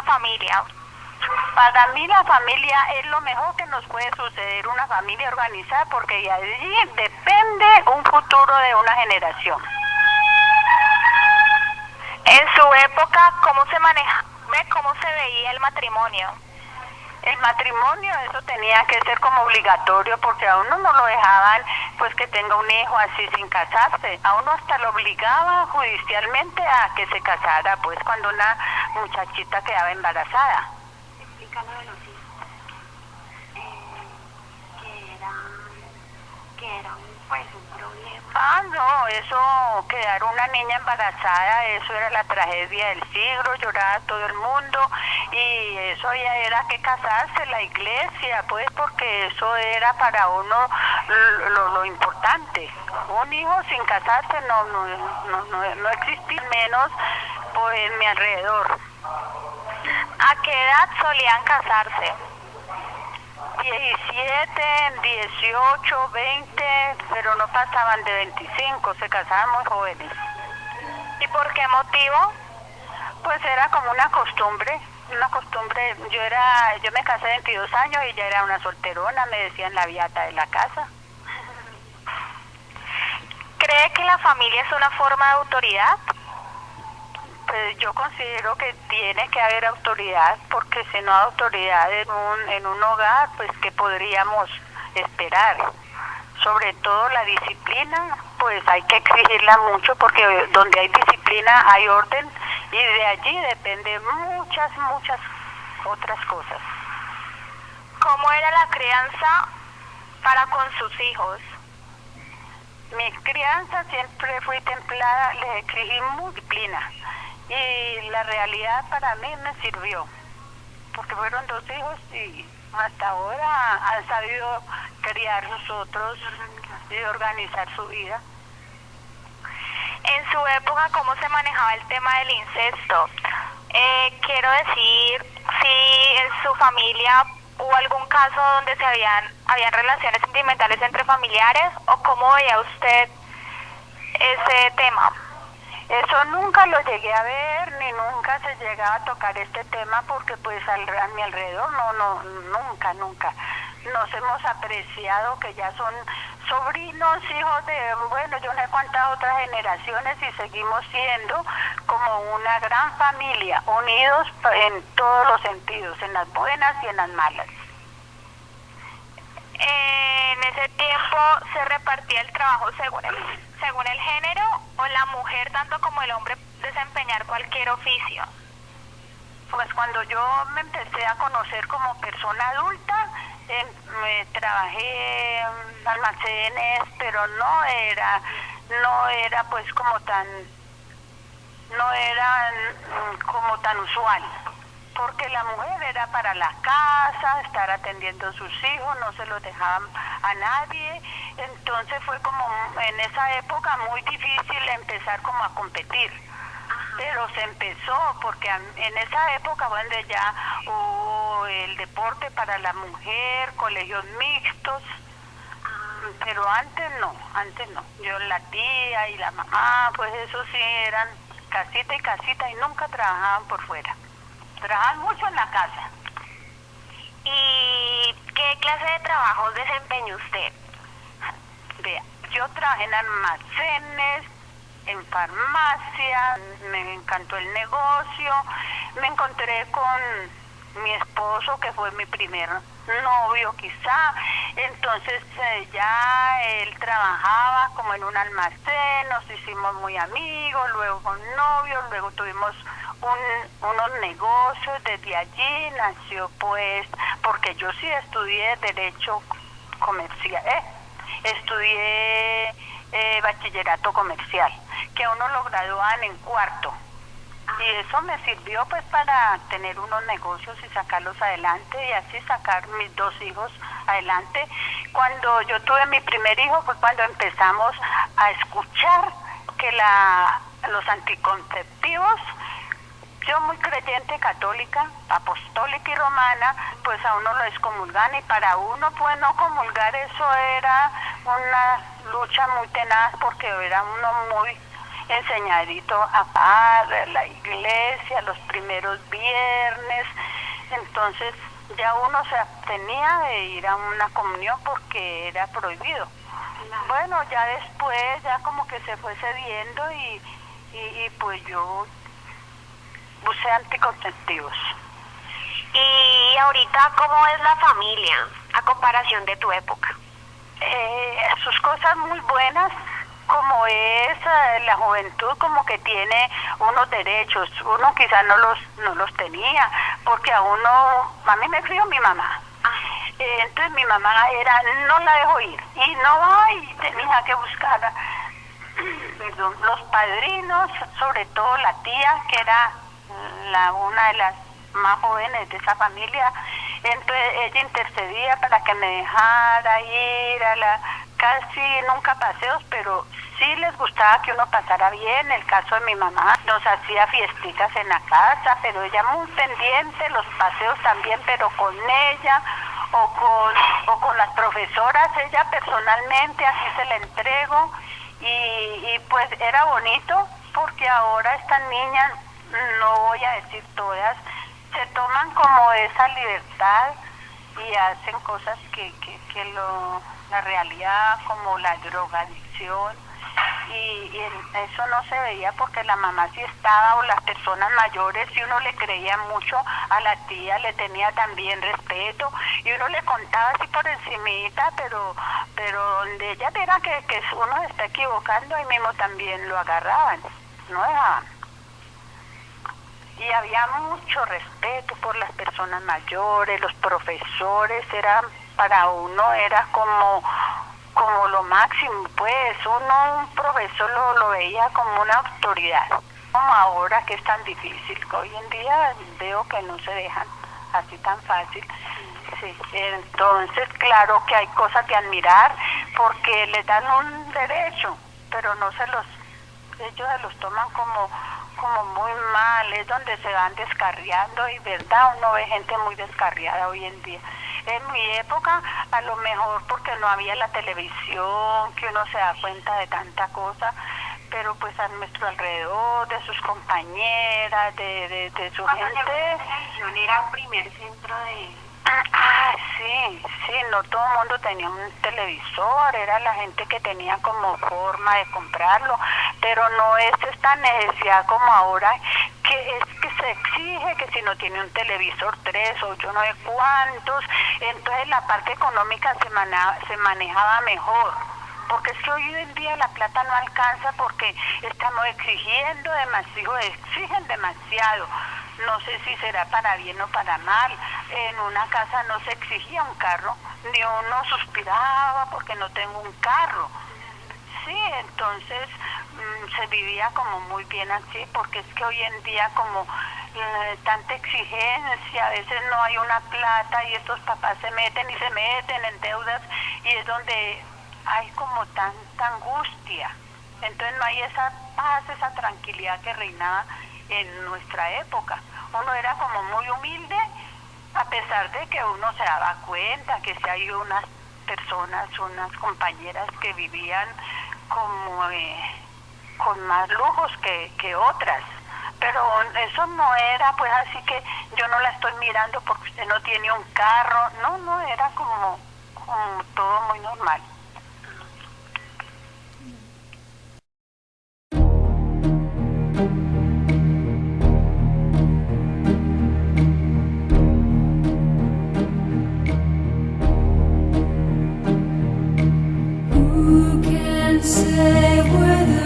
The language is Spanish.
la familia? Para mí la familia es lo mejor que nos puede suceder, una familia organizada, porque de allí depende un futuro de una generación. En su época, ¿cómo se maneja, cómo se veía el matrimonio? El matrimonio, eso tenía que ser como obligatorio, porque a uno no lo dejaban pues que tenga un hijo así sin casarse. A uno hasta lo obligaba judicialmente a que se casara, pues cuando una muchachita quedaba embarazada. Explica lo de los hijos, que era pues un problema. Ah, no, eso, quedar una niña embarazada, eso era la tragedia del siglo, lloraba todo el mundo, y eso ya era que casarse, la iglesia, pues, porque eso era para uno lo importante. Un hijo sin casarse no existía, menos pues, en mi alrededor. ¿A qué edad solían casarse? 17, 18, 20, pero no pasaban de 25, se casaban muy jóvenes. ¿Y por qué motivo? Pues era como una costumbre. Yo me casé de 22 años y ya era una solterona, me decían la beata de la casa. ¿Cree que la familia es una forma de autoridad? Pues yo considero que tiene que haber autoridad, porque si no hay autoridad en un hogar, pues ¿qué podríamos esperar? Sobre todo la disciplina, pues hay que exigirla mucho, porque donde hay disciplina hay orden, y de allí depende muchas otras cosas. ¿Cómo era la crianza para con sus hijos? Mi crianza siempre fui templada, les exigí mucha disciplina. Y la realidad para mí me sirvió, porque fueron 2 hijos y hasta ahora han sabido criar nosotros y organizar su vida. En su época, ¿cómo se manejaba el tema del incesto? Quiero decir, si en su familia hubo algún caso donde habían relaciones sentimentales entre familiares, o cómo veía usted ese tema. Eso nunca lo llegué a ver, ni nunca se llegaba a tocar este tema, porque pues a mi alrededor nunca nos hemos apreciado que ya son sobrinos, hijos de, bueno, yo no sé cuántas otras generaciones, y seguimos siendo como una gran familia, unidos en todos los sentidos, en las buenas y en las malas. En ese tiempo se repartía el trabajo según el género, o la mujer tanto como el hombre desempeñar cualquier oficio. Pues cuando yo me empecé a conocer como persona adulta, trabajé en almacenes, pero no era pues como tan usual, porque la mujer era para la casa, estar atendiendo a sus hijos, no se los dejaban a nadie. Entonces fue como en esa época muy difícil empezar como a competir. Pero se empezó, porque en esa época, bueno, ya hubo el deporte para la mujer, colegios mixtos, pero antes no. Yo, la tía y la mamá, pues eso sí eran casita y casita, y nunca trabajaban por fuera. Trabajaban mucho en la casa. ¿Y qué clase de trabajo desempeñó usted? Vea, yo trabajé en almacenes, en farmacia, me encantó el negocio, me encontré con mi esposo, que fue mi primer novio quizá, entonces ya él trabajaba como en un almacén, nos hicimos muy amigos, luego con novios, luego tuvimos unos negocios, desde allí nació pues, porque yo sí estudié Derecho Comercial, estudié bachillerato comercial, que a uno lo graduaban en cuarto, y eso me sirvió pues para tener unos negocios y sacarlos adelante, y así sacar mis 2 hijos adelante. Cuando yo tuve mi primer hijo fue cuando empezamos a escuchar que los anticonceptivos, yo muy creyente, católica, apostólica y romana, pues a uno lo excomulgan, y para uno pues no comulgar, eso era una lucha muy tenaz, porque era uno muy enseñadito a la iglesia los primeros viernes. Entonces ya uno se abstenía de ir a una comunión porque era prohibido. Bueno, ya después ya como que se fue cediendo y pues yo usé anticonceptivos. ¿Y ahorita cómo es la familia a comparación de tu época? Sus cosas muy buenas, como es la juventud, como que tiene unos derechos. Uno quizás no los tenía, porque a mí me crió mi mamá. Entonces mi mamá no la dejó ir, y no va, y tenía que buscar los padrinos, sobre todo la tía, que era una de las más jóvenes de esa familia. Entonces ella intercedía para que me dejara ir casi nunca paseos, pero sí les gustaba que uno pasara bien. El caso de mi mamá, nos hacía fiesticas en la casa, pero ella muy pendiente, los paseos también, pero con ella o con las profesoras, ella personalmente, así se la entrego, y pues era bonito, porque ahora estas niñas, no voy a decir todas, se toman como esa libertad y hacen cosas que la realidad, como la drogadicción, y eso no se veía porque la mamá sí estaba, o las personas mayores, y uno le creía mucho a la tía, le tenía también respeto, y uno le contaba así por encimita, pero donde ella viera que uno se está equivocando, ahí mismo también lo agarraban, no dejaban. Y había mucho respeto por las personas mayores, los profesores, para uno era como lo máximo, pues un profesor lo veía como una autoridad. Como ahora, que es tan difícil, hoy en día veo que no se dejan así tan fácil. Sí. Entonces, claro que hay cosas que admirar, porque les dan un derecho, pero ellos se los toman como muy mal, es donde se van descarriando, y verdad, uno ve gente muy descarriada hoy en día. En mi época, a lo mejor porque no había la televisión, que uno se da cuenta de tanta cosa, pero pues a nuestro alrededor, de sus compañeras, de su gente. La televisión era el primer centro de... Sí, no todo el mundo tenía un televisor, era la gente que tenía como forma de comprarlo, pero no es esta necesidad como ahora, que es que se exige que si no tiene un televisor, 3 o yo no sé cuántos, entonces la parte económica se manejaba mejor. Porque es que hoy en día la plata no alcanza, porque estamos exigiendo demasiado, exigen demasiado. No sé si será para bien o para mal. En una casa no se exigía un carro, ni uno suspiraba porque no tengo un carro. Sí, entonces se vivía como muy bien así, porque es que hoy en día como tanta exigencia, a veces no hay una plata y estos papás se meten en deudas, y es donde hay como tanta angustia. Entonces no hay esa paz, esa tranquilidad que reinaba en nuestra época. Uno era como muy humilde, a pesar de que uno se daba cuenta que si hay unas personas, unas compañeras que vivían como con más lujos que otras, pero eso no era pues así que yo no la estoy mirando porque usted no tiene un carro, no, era como todo muy normal. Who can say where the